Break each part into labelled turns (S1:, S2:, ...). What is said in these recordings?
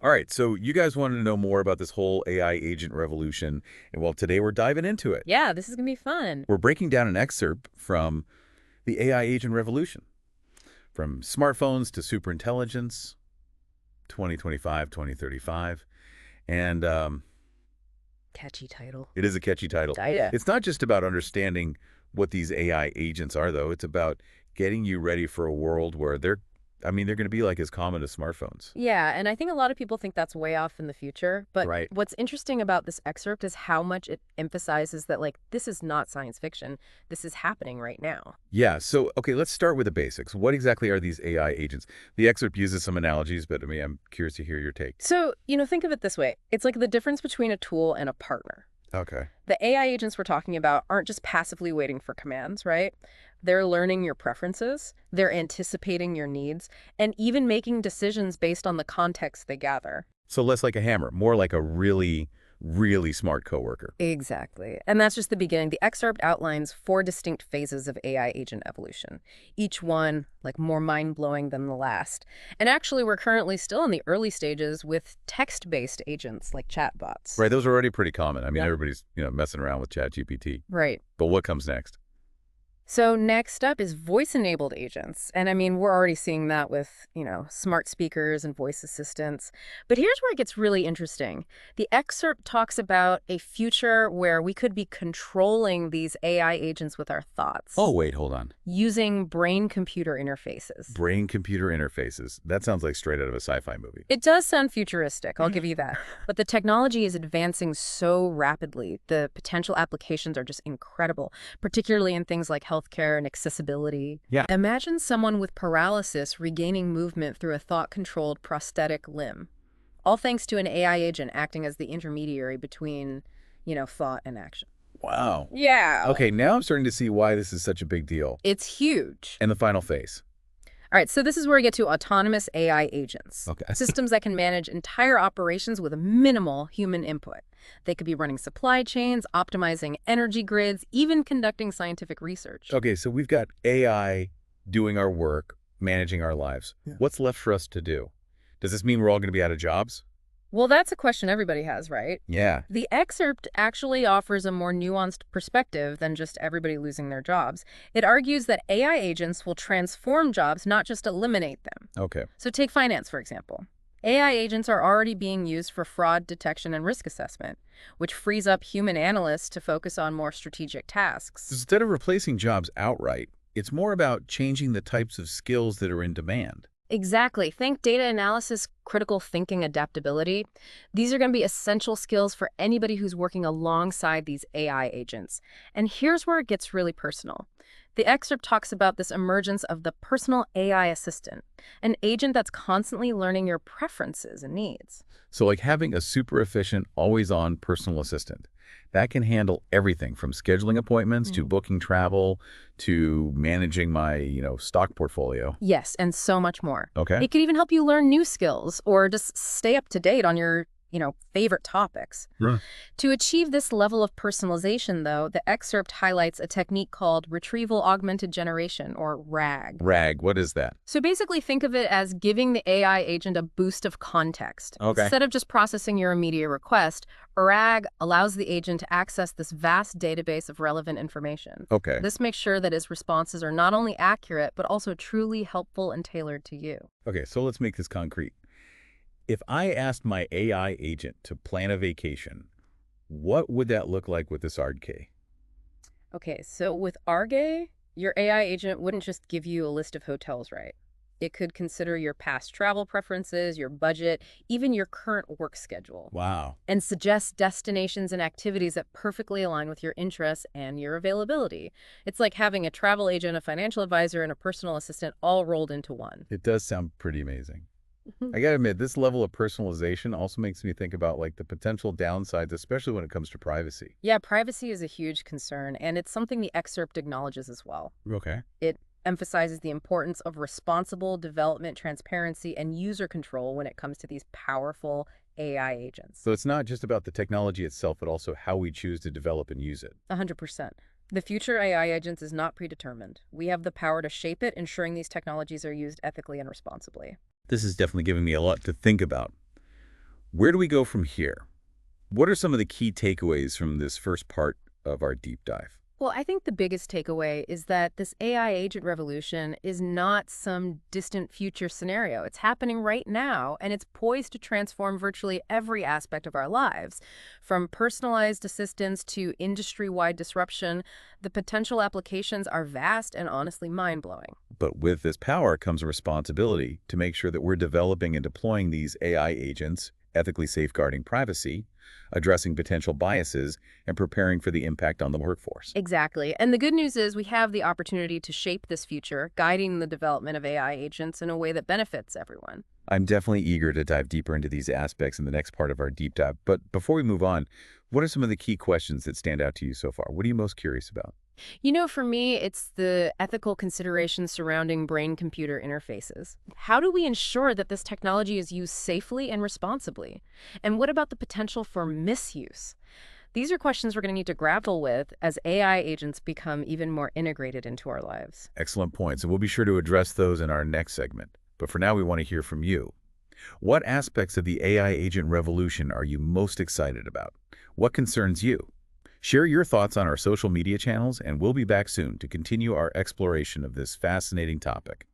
S1: All right, so you guys wanted to know more about this whole AI agent revolution, and well, today we're diving into it.
S2: Yeah, this is gonna be fun.
S1: We're breaking down an excerpt from the AI agent revolution, from smartphones to superintelligence, 2025, 2035, and
S2: Catchy title.
S1: it is a catchy title.
S2: Data.
S1: It's not just about understanding what these AI agents are, though. It's about getting you ready for a world where they're going to be like as common as smartphones.
S2: Yeah, and I think a lot of people think that's way off in the future, but
S1: Right.
S2: what's interesting about this excerpt is how much it emphasizes that, like, this is not science fiction. This is happening right now.
S1: Yeah, so, okay, let's start with the basics. What exactly are these AI agents? The excerpt uses some analogies, but I mean, I'm curious to hear your take.
S2: So, think of it this way. It's like the difference between a tool and a partner.
S1: Okay.
S2: The AI agents we're talking about aren't just passively waiting for commands, right? They're learning your preferences, they're anticipating your needs, and even making decisions based on the context they gather.
S1: So less like a hammer, more like a really, really smart coworker.
S2: Exactly. And that's just the beginning. The excerpt outlines 4 distinct phases of AI agent evolution, each one like more mind-blowing than the last. And actually, we're currently still in the early stages with text-based agents like chatbots.
S1: Right, those are already pretty common. I mean,
S2: Yep.
S1: everybody's, messing around with ChatGPT.
S2: Right.
S1: But what comes next?
S2: So next up is voice-enabled agents. And I mean, we're already seeing that with, smart speakers and voice assistants. But here's where it gets really interesting. The excerpt talks about a future where we could be controlling these AI agents with our thoughts,
S1: Oh, wait, hold on.
S2: using brain-computer interfaces.
S1: Brain-computer interfaces. That sounds like straight out of a sci-fi movie.
S2: It does sound futuristic, I'll give you that. But the technology is advancing so rapidly. The potential applications are just incredible, particularly in things like healthcare and accessibility.
S1: Yeah.
S2: Imagine someone with paralysis regaining movement through a thought-controlled prosthetic limb, all thanks to an AI agent acting as the intermediary between, thought and action.
S1: Wow.
S2: Yeah.
S1: Okay, now I'm starting to see why this is such a big deal.
S2: It's huge.
S1: And the final phase.
S2: All right, so this is where we get to autonomous AI agents.
S1: Okay.
S2: Systems that can manage entire operations with minimal human input. They could be running supply chains, optimizing energy grids, even conducting scientific research.
S1: Okay, so we've got AI doing our work, managing our lives. Yeah. What's left for us to do? Does this mean we're all going to be out of jobs?
S2: Well, that's a question everybody has, right?
S1: Yeah.
S2: The excerpt actually offers a more nuanced perspective than just everybody losing their jobs. It argues that AI agents will transform jobs, not just eliminate them.
S1: Okay.
S2: So take finance, for example. AI agents are already being used for fraud detection and risk assessment, which frees up human analysts to focus on more strategic tasks.
S1: Instead of replacing jobs outright, it's more about changing the types of skills that are in demand.
S2: Exactly. Think data analysis, critical thinking, adaptability. These are going to be essential skills for anybody who's working alongside these AI agents. And here's where it gets really personal. The excerpt talks about this emergence of the personal AI assistant, an agent that's constantly learning your preferences and needs.
S1: So like having a super efficient, always-on personal assistant. That can handle everything from scheduling appointments to booking travel to managing my, stock portfolio.
S2: Yes, and so much more.
S1: Okay.
S2: It could even help you learn new skills or just stay up to date on your favorite topics.
S1: Right.
S2: To achieve this level of personalization, though, the excerpt highlights a technique called Retrieval-Augmented Generation, or RAG.
S1: RAG, what is that?
S2: So basically, think of it as giving the AI agent a boost of context.
S1: Okay.
S2: Instead of just processing your immediate request, RAG allows the agent to access this vast database of relevant information.
S1: Okay.
S2: This makes sure that his responses are not only accurate, but also truly helpful and tailored to you.
S1: Okay, so let's make this concrete. If I asked my AI agent to plan a vacation, what would that look like with this RK?
S2: Okay, so with Arge, your AI agent wouldn't just give you a list of hotels, right? It could consider your past travel preferences, your budget, even your current work schedule,
S1: Wow.
S2: and suggest destinations and activities that perfectly align with your interests and your availability. It's like having a travel agent, a financial advisor, and a personal assistant all rolled into one.
S1: It does sound pretty amazing. I gotta admit, this level of personalization also makes me think about like the potential downsides, especially when it comes to privacy.
S2: Yeah, privacy is a huge concern, and it's something the excerpt acknowledges as well.
S1: Okay.
S2: It emphasizes the importance of responsible development, transparency, and user control when it comes to these powerful AI agents.
S1: So it's not just about the technology itself, but also how we choose to develop and use it.
S2: 100%. The future AI agents is not predetermined. We have the power to shape it, ensuring these technologies are used ethically and responsibly.
S1: This is definitely giving me a lot to think about. Where do we go from here? What are some of the key takeaways from this first part of our deep dive?
S2: Well, I think the biggest takeaway is that this AI agent revolution is not some distant future scenario. It's happening right now, and it's poised to transform virtually every aspect of our lives. From personalized assistance to industry-wide disruption, the potential applications are vast and honestly mind-blowing.
S1: But with this power comes a responsibility to make sure that we're developing and deploying these AI agents, ethically safeguarding privacy, addressing potential biases, and preparing for the impact on the workforce.
S2: Exactly. And the good news is we have the opportunity to shape this future, guiding the development of AI agents in a way that benefits everyone.
S1: I'm definitely eager to dive deeper into these aspects in the next part of our deep dive. But before we move on, what are some of the key questions that stand out to you so far? What are you most curious about?
S2: For me, it's the ethical considerations surrounding brain-computer interfaces. How do we ensure that this technology is used safely and responsibly? And what about the potential for misuse? These are questions we're going to need to grapple with as AI agents become even more integrated into our lives.
S1: Excellent points, and we'll be sure to address those in our next segment. But for now, we want to hear from you. What aspects of the AI agent revolution are you most excited about? What concerns you? Share your thoughts on our social media channels, and we'll be back soon to continue our exploration of this fascinating topic.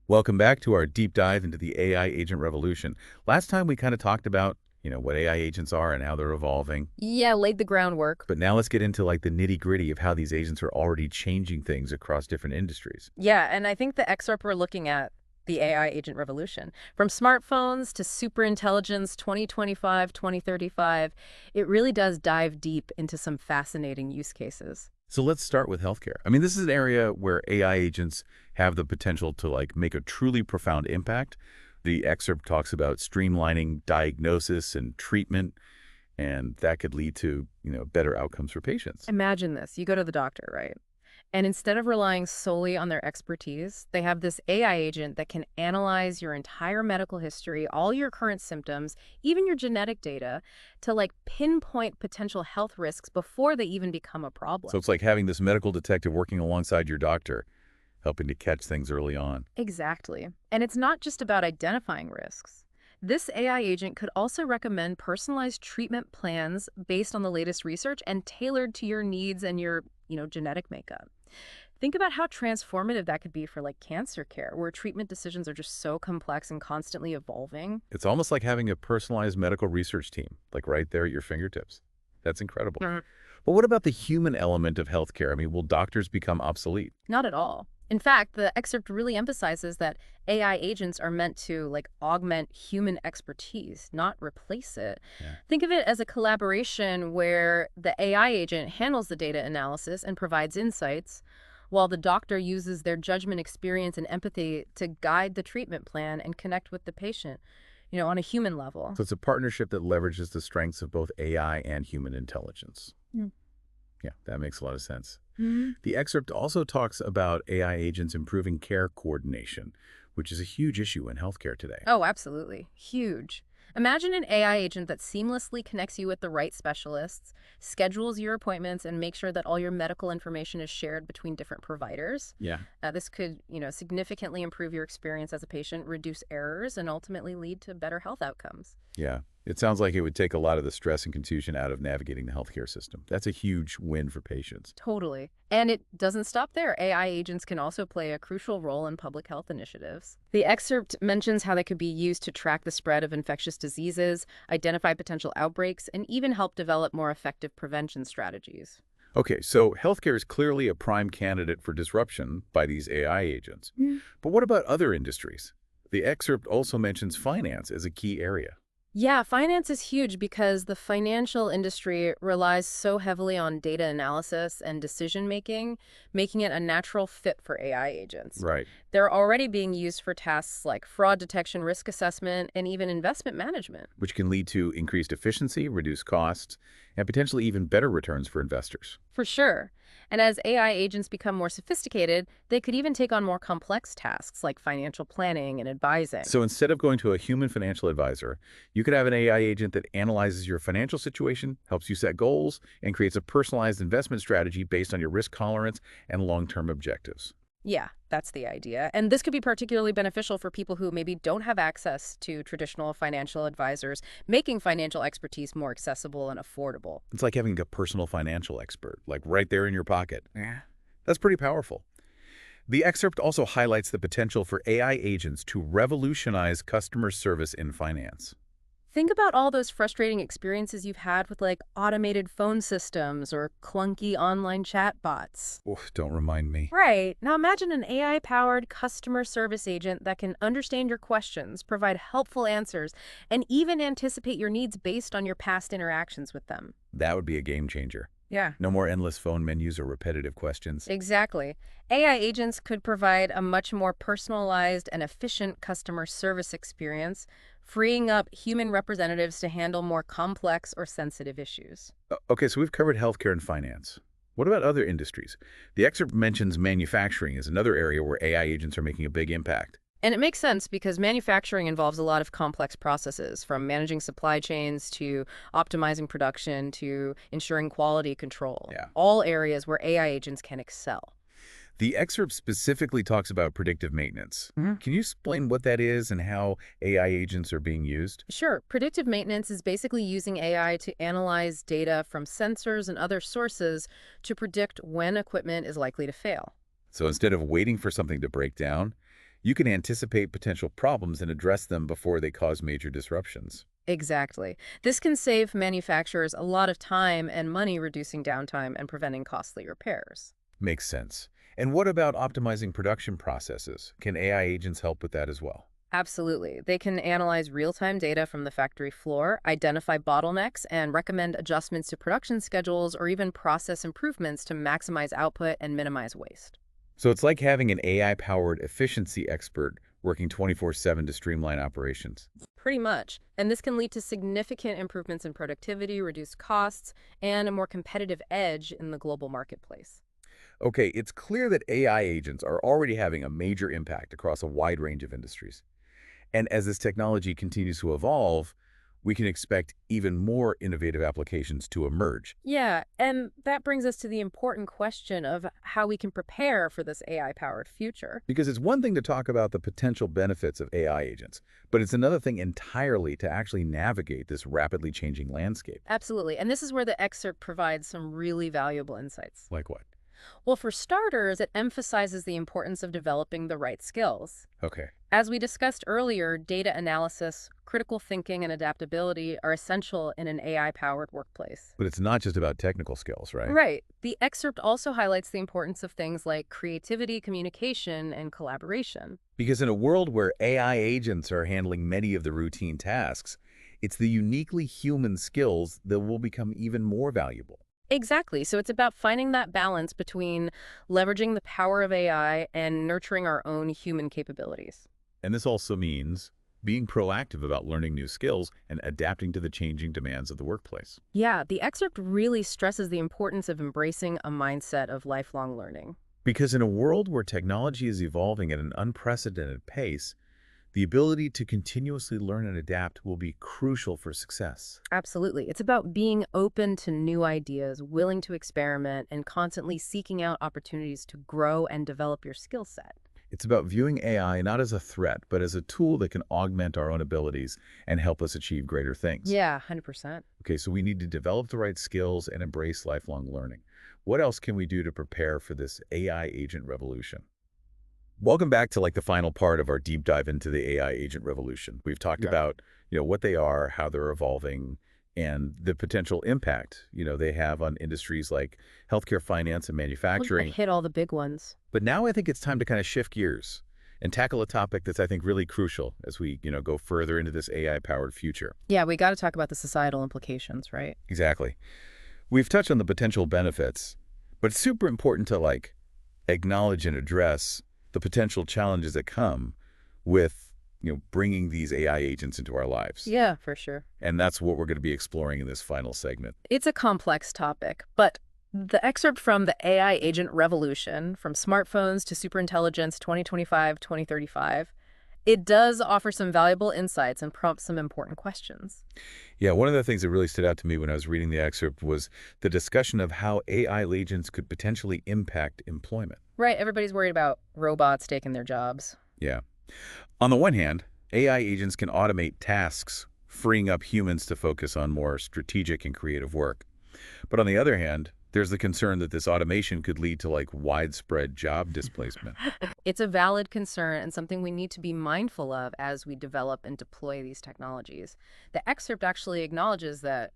S1: Welcome back to our deep dive into the AI agent revolution. Last time we kind of talked about, what AI agents are and how they're evolving.
S2: Yeah, laid the groundwork.
S1: But now let's get into like the nitty-gritty of how these agents are already changing things across different industries.
S2: Yeah, and I think the excerpt we're looking at the AI agent revolution. From smartphones to superintelligence 2025, 2035, it really does dive deep into some fascinating use cases.
S1: So let's start with healthcare. I mean, this is an area where AI agents have the potential to like make a truly profound impact. The excerpt talks about streamlining diagnosis and treatment, and that could lead to, better outcomes for patients.
S2: Imagine this. You go to the doctor, right? And instead of relying solely on their expertise, they have this AI agent that can analyze your entire medical history, all your current symptoms, even your genetic data, to like pinpoint potential health risks before they even become a problem.
S1: So it's like having this medical detective working alongside your doctor, helping to catch things early on.
S2: Exactly. And it's not just about identifying risks. This AI agent could also recommend personalized treatment plans based on the latest research and tailored to your needs and your, genetic makeup. Think about how transformative that could be for like cancer care, where treatment decisions are just so complex and constantly evolving.
S1: It's almost like having a personalized medical research team, like right there at your fingertips. That's incredible.
S2: Mhm.
S1: But what about the human element of healthcare? I mean, will doctors become obsolete?
S2: Not at all. In fact, the excerpt really emphasizes that AI agents are meant to like augment human expertise, not replace it.
S1: Yeah.
S2: Think of it as a collaboration where the AI agent handles the data analysis and provides insights, while the doctor uses their judgment, experience, and empathy to guide the treatment plan and connect with the patient, on a human level.
S1: So it's a partnership that leverages the strengths of both AI and human intelligence.
S2: Mm.
S1: Yeah, that makes a lot of sense.
S2: Mhm.
S1: The excerpt also talks about AI agents improving care coordination, which is a huge issue in healthcare today.
S2: Oh, absolutely. Huge. Imagine an AI agent that seamlessly connects you with the right specialists, schedules your appointments, and makes sure that all your medical information is shared between different providers.
S1: Yeah.
S2: This could, significantly improve your experience as a patient, reduce errors, and ultimately lead to better health outcomes.
S1: Yeah. It sounds like it would take a lot of the stress and confusion out of navigating the healthcare system. That's a huge win for patients.
S2: Totally. And it doesn't stop there. AI agents can also play a crucial role in public health initiatives. The excerpt mentions how they could be used to track the spread of infectious diseases, identify potential outbreaks, and even help develop more effective prevention strategies.
S1: Okay, so healthcare is clearly a prime candidate for disruption by these AI agents. But what about other industries? The excerpt also mentions finance as a key area.
S2: Yeah, finance is huge because the financial industry relies so heavily on data analysis and decision making, making it a natural fit for AI agents.
S1: Right.
S2: They're already being used for tasks like fraud detection, risk assessment, and even investment management.
S1: Which can lead to increased efficiency, reduced costs, and potentially even better returns for investors.
S2: For sure. And as AI agents become more sophisticated, they could even take on more complex tasks like financial planning and advising.
S1: So instead of going to a human financial advisor, you could have an AI agent that analyzes your financial situation, helps you set goals, and creates a personalized investment strategy based on your risk tolerance and long-term objectives.
S2: Yeah, that's the idea. And this could be particularly beneficial for people who maybe don't have access to traditional financial advisors, making financial expertise more accessible and affordable.
S1: It's like having a personal financial expert, like right there in your pocket. Yeah. That's pretty powerful. The excerpt also highlights the potential for AI agents to revolutionize customer service in finance.
S2: Think about all those frustrating experiences you've had with like automated phone systems or clunky online chatbots.
S1: Oof, don't remind me.
S2: Right. Now imagine an AI-powered customer service agent that can understand your questions, provide helpful answers, and even anticipate your needs based on your past interactions with them.
S1: That would be a game changer.
S2: Yeah.
S1: No more endless phone menus or repetitive questions.
S2: Exactly. AI agents could provide a much more personalized and efficient customer service experience, freeing up human representatives to handle more complex or sensitive issues.
S1: Okay, so we've covered healthcare and finance. What about other industries? The excerpt mentions manufacturing as another area where AI agents are making a big impact.
S2: And it makes sense because manufacturing involves a lot of complex processes, from managing supply chains to optimizing production to ensuring quality control.
S1: Yeah.
S2: All areas where AI agents can excel.
S1: The excerpt specifically talks about predictive maintenance.
S2: Mhm.
S1: Can you explain what that is and how AI agents are being used?
S2: Sure, predictive maintenance is basically using AI to analyze data from sensors and other sources to predict when equipment is likely to fail.
S1: So instead of waiting for something to break down, you can anticipate potential problems and address them before they cause major disruptions.
S2: Exactly. This can save manufacturers a lot of time and money, reducing downtime and preventing costly repairs.
S1: Makes sense. And what about optimizing production processes? Can AI agents help with that as well?
S2: Absolutely. They can analyze real-time data from the factory floor, identify bottlenecks, and recommend adjustments to production schedules or even process improvements to maximize output and minimize waste.
S1: So it's like having an AI-powered efficiency expert working 24/7 to streamline operations.
S2: Pretty much. And this can lead to significant improvements in productivity, reduced costs, and a more competitive edge in the global marketplace.
S1: Okay, it's clear that AI agents are already having a major impact across a wide range of industries. And as this technology continues to evolve, we can expect even more innovative applications to emerge.
S2: Yeah, and that brings us to the important question of how we can prepare for this AI-powered future.
S1: Because it's one thing to talk about the potential benefits of AI agents, but it's another thing entirely to actually navigate this rapidly changing landscape.
S2: Absolutely. And this is where the excerpt provides some really valuable insights.
S1: Like what?
S2: Well, for starters, it emphasizes the importance of developing the right skills.
S1: Okay.
S2: As we discussed earlier, data analysis, critical thinking, and adaptability are essential in an AI-powered workplace.
S1: But it's not just about technical skills, right?
S2: Right. The excerpt also highlights the importance of things like creativity, communication, and collaboration.
S1: Because in a world where AI agents are handling many of the routine tasks, it's the uniquely human skills that will become even more valuable.
S2: Exactly. So it's about finding that balance between leveraging the power of AI and nurturing our own human capabilities.
S1: And this also means being proactive about learning new skills and adapting to the changing demands of the workplace.
S2: Yeah, the excerpt really stresses the importance of embracing a mindset of lifelong learning.
S1: Because in a world where technology is evolving at an unprecedented pace, the ability to continuously learn and adapt will be crucial for success.
S2: Absolutely. It's about being open to new ideas, willing to experiment, and constantly seeking out opportunities to grow and develop your skill set.
S1: It's about viewing AI not as a threat, but as a tool that can augment our own abilities and help us achieve greater things.
S2: Yeah, 100%.
S1: Okay, so we need to develop the right skills and embrace lifelong learning. What else can we do to prepare for this AI agent revolution? Welcome back to like the final part of our deep dive into the AI agent revolution. We've talked about, what they are, how they're evolving, and the potential impact, they have on industries like healthcare, finance, and
S2: Well,
S1: manufacturing.
S2: hit all the big ones.
S1: But now I think it's time to kind of shift gears and tackle a topic that's, I think, really crucial as we, go further into this AI-powered future.
S2: Yeah, we got to talk about the societal implications, right?
S1: Exactly. We've touched on the potential benefits, but it's super important to like acknowledge and address the potential challenges that come with, bringing these AI agents into our lives.
S2: Yeah, for sure.
S1: And that's what we're going to be exploring in this final segment.
S2: It's a complex topic, but the excerpt from the AI Agent Revolution, from Smartphones to Superintelligence 2025-2035, It does offer some valuable insights and prompt some important questions.
S1: Yeah, one of the things that really stood out to me when I was reading the excerpt was the discussion of how AI agents could potentially impact employment.
S2: Right, everybody's worried about robots taking their jobs.
S1: Yeah. On the one hand, AI agents can automate tasks, freeing up humans to focus on more strategic and creative work. But on the other hand, there's the concern that this automation could lead to widespread job displacement.
S2: It's a valid concern and something we need to be mindful of as we develop and deploy these technologies. The excerpt actually acknowledges that,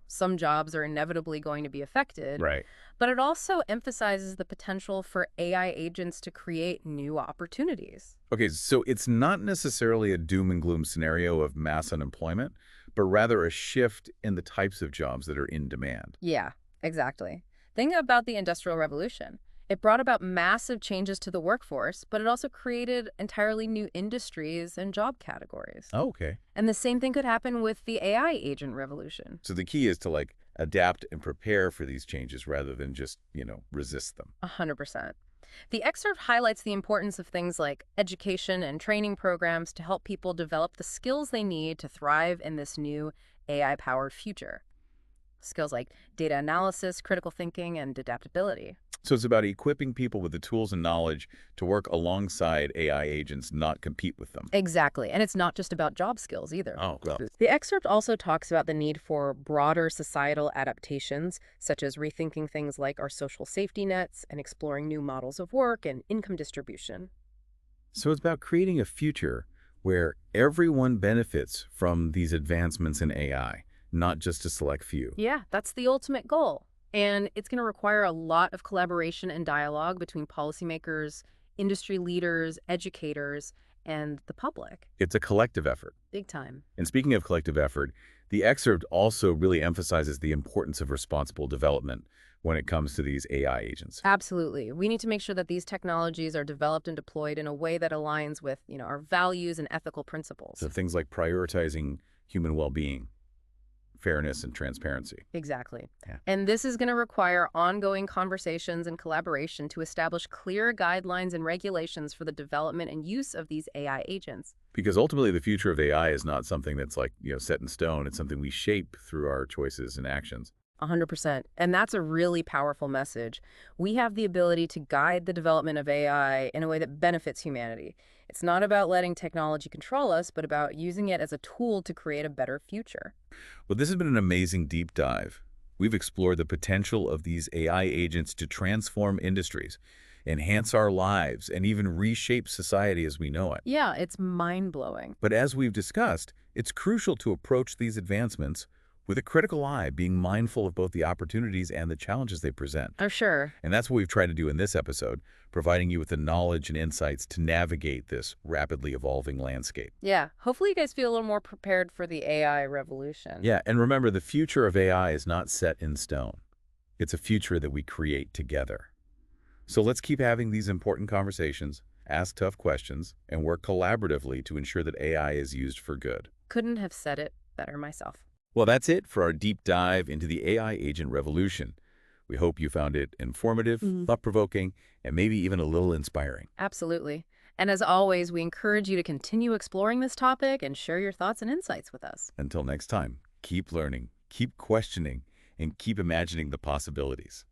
S2: some jobs are inevitably going to be affected,
S1: Right.
S2: but it also emphasizes the potential for AI agents to create new opportunities.
S1: Okay, so it's not necessarily a doom and gloom scenario of mass unemployment, but rather a shift in the types of jobs that are in demand.
S2: Yeah, exactly. Think about the Industrial Revolution. It brought about massive changes to the workforce, but it also created entirely new industries and job categories.
S1: Oh, okay.
S2: And the same thing could happen with the AI agent revolution.
S1: So the key is to adapt and prepare for these changes rather than just, resist them.
S2: 100%. The excerpt highlights the importance of things like education and training programs to help people develop the skills they need to thrive in this new AI-powered future. Skills like data analysis, critical thinking, and adaptability.
S1: So it's about equipping people with the tools and knowledge to work alongside AI agents, not compete with them.
S2: Exactly. And it's not just about job skills either.
S1: Oh, well.
S2: The excerpt also talks about the need for broader societal adaptations, such as rethinking things like our social safety nets and exploring new models of work and income distribution.
S1: So it's about creating a future where everyone benefits from these advancements in AI, not just a select few.
S2: Yeah, that's the ultimate goal. And it's going to require a lot of collaboration and dialogue between policymakers, industry leaders, educators, and the public.
S1: It's a collective effort.
S2: Big time.
S1: And speaking of collective effort, the excerpt also really emphasizes the importance of responsible development when it comes to these AI agents.
S2: Absolutely. We need to make sure that these technologies are developed and deployed in a way that aligns with, our values and ethical principles.
S1: So things like prioritizing human well-being, fairness, and transparency.
S2: Exactly.
S1: Yeah.
S2: And this is going to require ongoing conversations and collaboration to establish clear guidelines and regulations for the development and use of these AI agents.
S1: Because ultimately, the future of AI is not something that's set in stone. It's something we shape through our choices and actions.
S2: 100%. And that's a really powerful message. We have the ability to guide the development of AI in a way that benefits humanity. It's not about letting technology control us, but about using it as a tool to create a better future.
S1: Well, this has been an amazing deep dive. We've explored the potential of these AI agents to transform industries, enhance our lives, and even reshape society as we know it.
S2: Yeah, it's mind-blowing.
S1: But as we've discussed, it's crucial to approach these advancements with a critical eye, being mindful of both the opportunities and the challenges they present.
S2: Oh, sure.
S1: And that's what we've tried to do in this episode, providing you with the knowledge and insights to navigate this rapidly evolving landscape.
S2: Yeah, hopefully you guys feel a little more prepared for the AI revolution.
S1: Yeah, and remember, the future of AI is not set in stone. It's a future that we create together. So let's keep having these important conversations, ask tough questions, and work collaboratively to ensure that AI is used for good.
S2: Couldn't have said it better myself.
S1: Well, that's it for our deep dive into the AI agent revolution. We hope you found it informative, thought-provoking, and maybe even a little inspiring.
S2: Absolutely. And as always, we encourage you to continue exploring this topic and share your thoughts and insights with us.
S1: Until next time, keep learning, keep questioning, and keep imagining the possibilities.